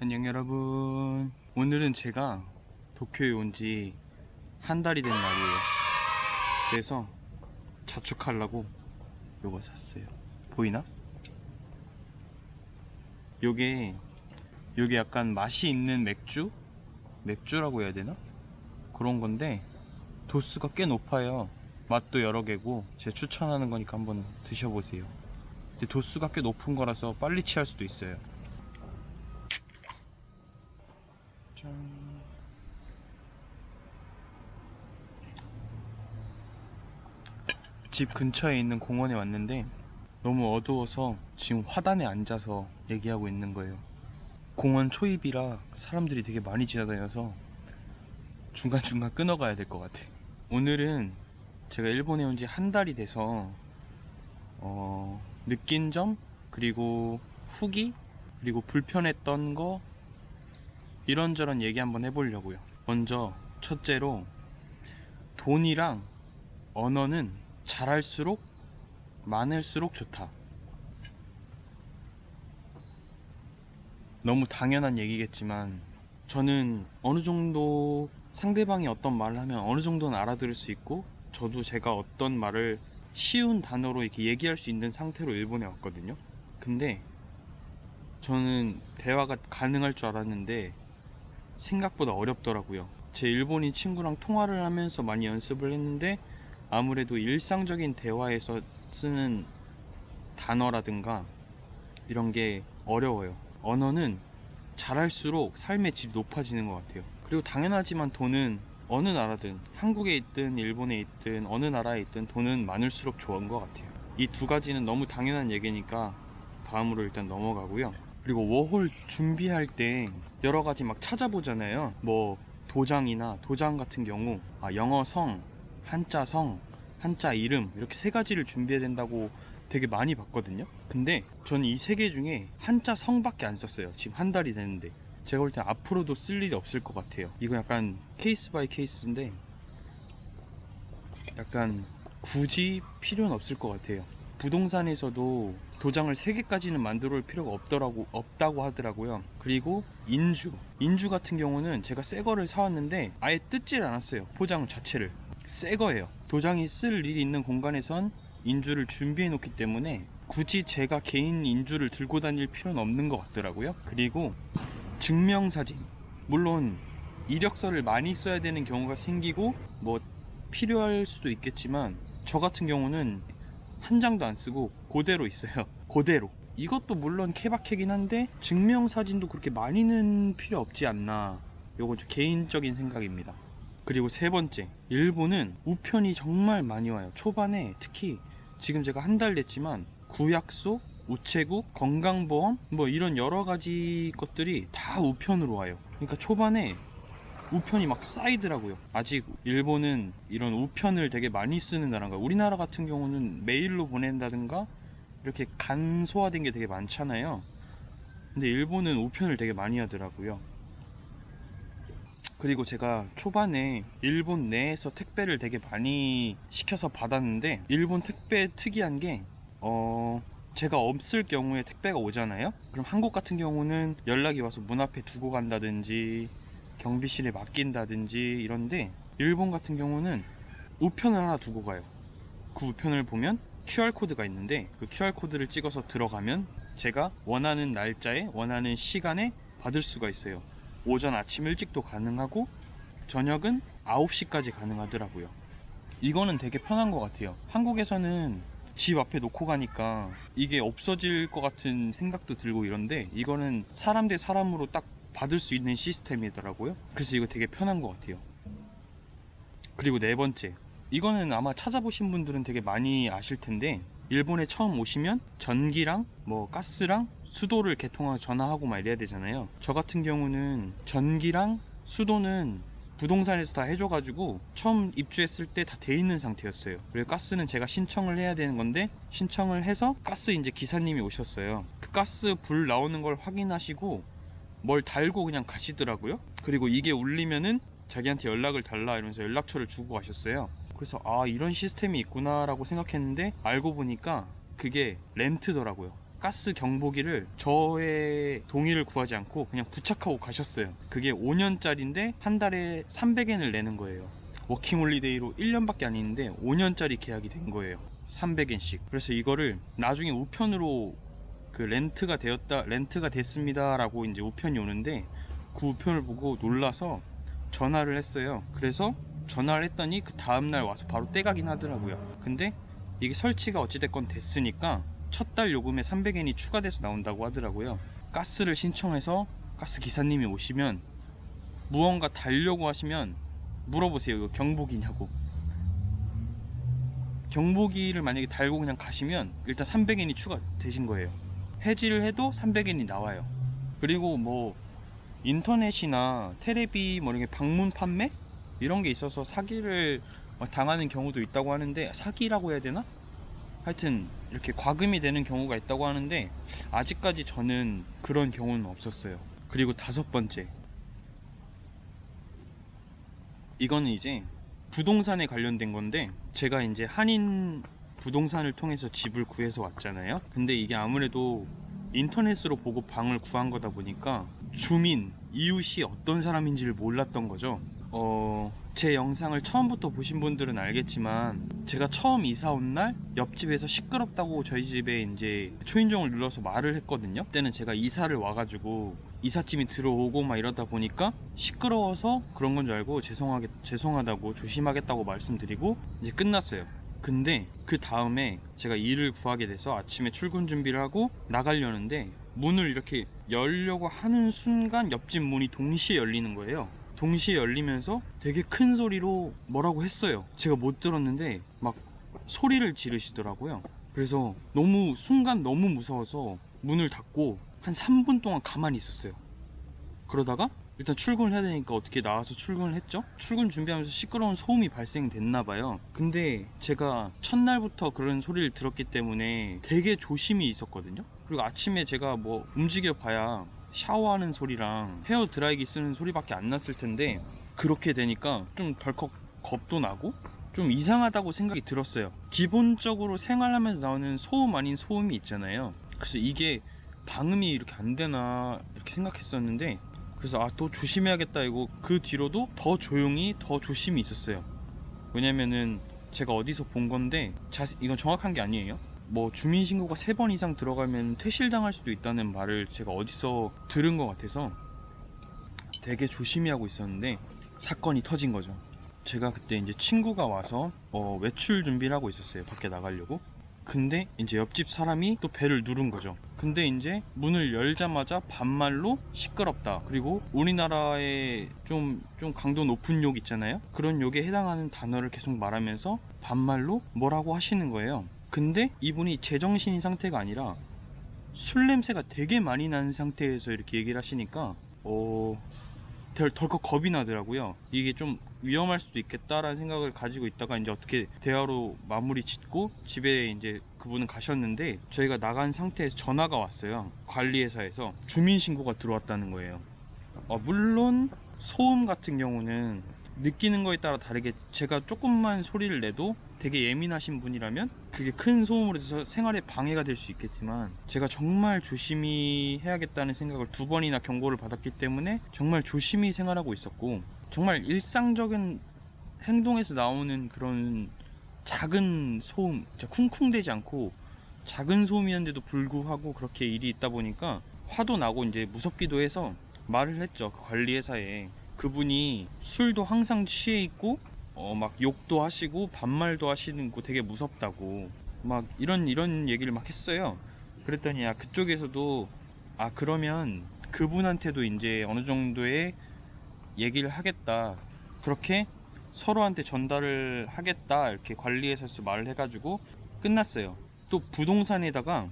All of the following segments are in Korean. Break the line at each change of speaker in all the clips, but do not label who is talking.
안녕 여러분. 오늘은 제가 도쿄에 온 지 한 달이 된 날이에요. 그래서 자축하려고 요거 샀어요. 보이나? 요게 약간 맛이 있는 맥주라고 해야 되나? 그런 건데 도수가 꽤 높아요. 맛도 여러 개고 제가 추천하는 거니까 한번 드셔보세요. 근데 도수가 꽤 높은 거라서 빨리 취할 수도 있어요. 짠. 집 근처에 있는 공원에 왔는데 너무 어두워서 지금 화단에 앉아서 얘기하고 있는 거예요. 공원 초입이라 사람들이 되게 많이 지나다녀서 중간중간 끊어가야 될 것 같아. 오늘은 제가 일본에 온 지 한 달이 돼서 느낀 점, 그리고 후기, 그리고 불편했던 거 이런저런 얘기 한번 해보려고요. 먼저 첫째로 돈이랑 언어는 잘할수록 많을수록 좋다. 너무 당연한 얘기겠지만 저는 어느 정도 상대방이 어떤 말을 하면 어느 정도는 알아들을 수 있고, 저도 제가 어떤 말을 쉬운 단어로 이렇게 얘기할 수 있는 상태로 일본에 왔거든요. 근데 저는 대화가 가능할 줄 알았는데 생각보다 어렵더라고요. 제 일본인 친구랑 통화를 하면서 많이 연습을 했는데 아무래도 일상적인 대화에서 쓰는 단어라든가 이런 게 어려워요. 언어는 잘할수록 삶의 질이 높아지는 것 같아요. 그리고 당연하지만 돈은 어느 나라든, 한국에 있든 일본에 있든 어느 나라에 있든 돈은 많을수록 좋은 것 같아요. 이 두 가지는 너무 당연한 얘기니까 다음으로 일단 넘어가고요. 그리고 워홀 준비할 때 여러 가지 막 찾아보잖아요. 뭐 도장 같은 경우 영어 성, 한자 성, 한자 이름 이렇게 세 가지를 준비해야 된다고 되게 많이 봤거든요. 근데 저는 이 세 개 중에 한자 성밖에 안 썼어요. 지금 한 달이 됐는데 제가 볼 때 앞으로도 쓸 일이 없을 것 같아요. 이거 약간 케이스 바이 케이스인데 약간 굳이 필요는 없을 것 같아요. 부동산에서도 도장을 3개까지는 만들어 올 필요가 없다고 하더라고요. 그리고 인주 같은 경우는 제가 새 거를 사왔는데 아예 뜯질 않았어요. 포장 자체를 새 거예요. 도장이 쓸 일이 있는 공간에선 인주를 준비해 놓기 때문에 굳이 제가 개인 인주를 들고 다닐 필요는 없는 것 같더라고요. 그리고 증명사진, 물론 이력서를 많이 써야 되는 경우가 생기고 뭐 필요할 수도 있겠지만 저 같은 경우는 한 장도 안 쓰고 그대로 있어요. 그대로. 이것도 물론 케바케긴 한데 증명사진도 그렇게 많이는 필요 없지 않나. 요건 좀 개인적인 생각입니다. 그리고 세 번째, 일본은 우편이 정말 많이 와요. 초반에 특히 지금 제가 한 달 됐지만 구약소, 우체국, 건강보험 뭐 이런 여러 가지 것들이 다 우편으로 와요. 그러니까 초반에 우편이 막 쌓이더라고요. 아직 일본은 이런 우편을 되게 많이 쓰는 나라인가. 우리나라 같은 경우는 메일로 보낸다든가 이렇게 간소화된 게 되게 많잖아요. 근데 일본은 우편을 되게 많이 하더라고요. 그리고 제가 초반에 일본 내에서 택배를 되게 많이 시켜서 받았는데 일본 택배 특이한 게 제가 없을 경우에 택배가 오잖아요. 그럼 한국 같은 경우는 연락이 와서 문 앞에 두고 간다든지 경비실에 맡긴다든지 이런데, 일본 같은 경우는 우편을 하나 두고 가요. 그 우편을 보면 QR코드가 있는데 그 QR코드를 찍어서 들어가면 제가 원하는 날짜에 원하는 시간에 받을 수가 있어요. 오전 아침 일찍도 가능하고 저녁은 9시까지 가능하더라고요. 이거는 되게 편한 것 같아요. 한국에서는 집 앞에 놓고 가니까 이게 없어질 것 같은 생각도 들고 이런데 이거는 사람 대 사람으로 딱 받을 수 있는 시스템이더라고요. 그래서 이거 되게 편한 것 같아요. 그리고 네 번째, 이거는 아마 찾아보신 분들은 되게 많이 아실 텐데 일본에 처음 오시면 전기랑 뭐 가스랑 수도를 개통하고 전화하고 막 이래야 되잖아요. 저 같은 경우는 전기랑 수도는 부동산에서 다 해줘가지고 처음 입주했을 때 다 돼 있는 상태였어요. 그리고 가스는 제가 신청을 해야 되는 건데 신청을 해서 가스 이제 기사님이 오셨어요. 그 가스 불 나오는 걸 확인하시고 뭘 달고 그냥 가시더라고요. 그리고 이게 울리면은 자기한테 연락을 달라 이러면서 연락처를 주고 가셨어요. 그래서 이런 시스템이 있구나 라고 생각했는데 알고 보니까 그게 렌트더라고요. 가스 경보기를 저의 동의를 구하지 않고 그냥 부착하고 가셨어요. 그게 5년짜리인데 한 달에 300엔을 내는 거예요. 워킹홀리데이로 1년밖에 안 있는데 5년짜리 계약이 된 거예요. 300엔씩. 그래서 이거를 나중에 우편으로 그 렌트가 됐습니다 라고 이제 우편이 오는데, 그 우편을 보고 놀라서 전화를 했어요. 그래서 전화를 했더니 그 다음날 와서 바로 떼가긴 하더라고요. 근데 이게 설치가 어찌됐건 됐으니까 첫 달 요금에 300엔이 추가돼서 나온다고 하더라고요. 가스를 신청해서 가스 기사님이 오시면 무언가 달려고 하시면 물어보세요. 이거 경보기냐고. 경보기를 만약에 달고 그냥 가시면 일단 300엔이 추가되신 거예요. 해지를 해도 300엔이 나와요. 그리고 뭐 인터넷이나 테레비 뭐 이런 게 방문 판매 이런 게 있어서 사기를 당하는 경우도 있다고 하는데, 사기라고 해야 되나? 하여튼 이렇게 과금이 되는 경우가 있다고 하는데 아직까지 저는 그런 경우는 없었어요. 그리고 5번째, 이거는 이제 부동산에 관련된 건데, 제가 이제 한인 부동산을 통해서 집을 구해서 왔잖아요. 근데 이게 아무래도 인터넷으로 보고 방을 구한 거다 보니까 주민, 이웃이 어떤 사람인지를 몰랐던 거죠. 제 영상을 처음부터 보신 분들은 알겠지만, 제가 처음 이사 온 날 옆집에서 시끄럽다고 저희 집에 이제 초인종을 눌러서 말을 했거든요. 그때는 제가 이사를 와가지고 이삿짐이 들어오고 막 이러다 보니까 시끄러워서 그런 건 줄 알고 죄송하다고 조심하겠다고 말씀드리고 이제 끝났어요. 근데 그 다음에 제가 일을 구하게 돼서 아침에 출근 준비를 하고 나가려는데 문을 이렇게 열려고 하는 순간 옆집 문이 동시에 열리는 거예요. 동시에 열리면서 되게 큰 소리로 뭐라고 했어요. 제가 못 들었는데 막 소리를 지르시더라고요. 그래서 순간 너무 무서워서 문을 닫고 한 3분 동안 가만히 있었어요. 그러다가 일단 출근을 해야 되니까 어떻게 나와서 출근을 했죠. 출근 준비하면서 시끄러운 소음이 발생됐나 봐요. 근데 제가 첫날부터 그런 소리를 들었기 때문에 되게 조심히 있었거든요. 그리고 아침에 제가 뭐 움직여 봐야 샤워하는 소리랑 헤어 드라이기 쓰는 소리밖에 안 났을 텐데, 그렇게 되니까 좀 덜컥 겁도 나고 좀 이상하다고 생각이 들었어요. 기본적으로 생활하면서 나오는 소음 아닌 소음이 있잖아요. 그래서 이게 방음이 이렇게 안 되나 이렇게 생각했었는데, 그래서 또 조심해야겠다 이거 그 뒤로도 더 조용히 더 조심히 있었어요. 왜냐면은 제가 어디서 본 건데 이건 정확한 게 아니에요. 뭐 주민신고가 3번 이상 들어가면 퇴실당할 수도 있다는 말을 제가 어디서 들은 것 같아서 되게 조심히 하고 있었는데 사건이 터진 거죠. 제가 그때 이제 친구가 와서 외출 준비를 하고 있었어요. 밖에 나가려고. 근데 이제 옆집 사람이 또 벨을 누른 거죠. 근데 이제 문을 열자마자 반말로 시끄럽다, 그리고 우리나라의 좀 강도 높은 욕 있잖아요. 그런 욕에 해당하는 단어를 계속 말하면서 반말로 뭐라고 하시는 거예요. 근데 이분이 제정신인 상태가 아니라 술 냄새가 되게 많이 나는 상태에서 이렇게 얘기를 하시니까 덜컥 겁이 나더라고요. 이게 좀 위험할 수도 있겠다라는 생각을 가지고 있다가 이제 어떻게 대화로 마무리 짓고 집에 이제 그분은 가셨는데, 저희가 나간 상태에서 전화가 왔어요. 관리회사에서 주민신고가 들어왔다는 거예요. 물론 소음 같은 경우는 느끼는 거에 따라 다르게 제가 조금만 소리를 내도 되게 예민하신 분이라면 그게 큰 소음으로 해서 생활에 방해가 될 수 있겠지만, 제가 정말 조심히 해야겠다는 생각을 2번이나 경고를 받았기 때문에 정말 조심히 생활하고 있었고, 정말 일상적인 행동에서 나오는 그런 작은 소음, 진짜 쿵쿵대지 않고 작은 소음이었는데도 불구하고 그렇게 일이 있다 보니까 화도 나고 이제 무섭기도 해서 말을 했죠. 그 관리회사에. 그분이 술도 항상 취해 있고 막 욕도 하시고 반말도 하시는 거 되게 무섭다고 막 이런 얘기를 막 했어요. 그랬더니 그쪽에서도 그러면 그분한테도 이제 어느 정도의 얘기를 하겠다, 그렇게 서로한테 전달을 하겠다, 이렇게 관리회사에서 말을 해가지고 끝났어요. 또 부동산에다가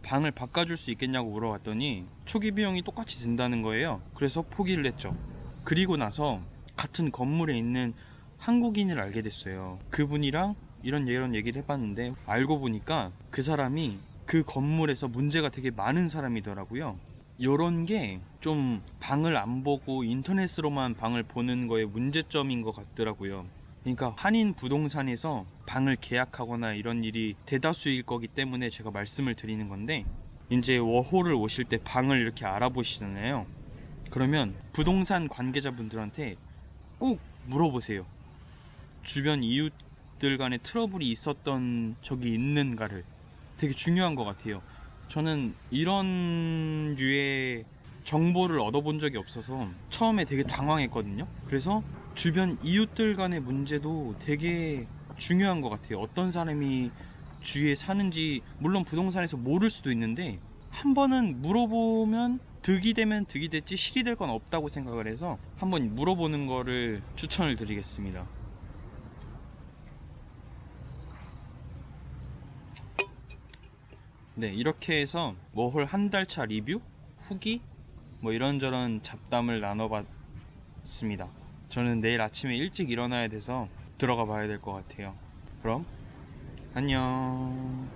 방을 바꿔줄 수 있겠냐고 물어봤더니 초기 비용이 똑같이 든다는 거예요. 그래서 포기를 했죠. 그리고 나서 같은 건물에 있는 한국인을 알게 됐어요. 그분이랑 이런 얘기를 해봤는데 알고 보니까 그 사람이 그 건물에서 문제가 되게 많은 사람이더라고요. 요런 게 좀 방을 안 보고 인터넷으로만 방을 보는 거에 문제점인 것 같더라고요. 그러니까 한인 부동산에서 방을 계약하거나 이런 일이 대다수일 거기 때문에 제가 말씀을 드리는 건데, 이제 워홀을 오실 때 방을 이렇게 알아보시잖아요. 그러면 부동산 관계자분들한테 꼭 물어보세요. 주변 이웃들 간에 트러블이 있었던 적이 있는가를. 되게 중요한 것 같아요. 저는 이런 류의 정보를 얻어본 적이 없어서 처음에 되게 당황했거든요. 그래서 주변 이웃들 간의 문제도 되게 중요한 것 같아요. 어떤 사람이 주위에 사는지 물론 부동산에서 모를 수도 있는데 한 번은 물어보면 득이 되면 득이 됐지 실이 될 건 없다고 생각을 해서 한번 물어보는 거를 추천을 드리겠습니다. 네, 이렇게 해서 워홀 한 달차 리뷰, 후기, 뭐 이런저런 잡담을 나눠봤습니다. 저는 내일 아침에 일찍 일어나야 돼서 들어가 봐야 될 것 같아요. 그럼 안녕.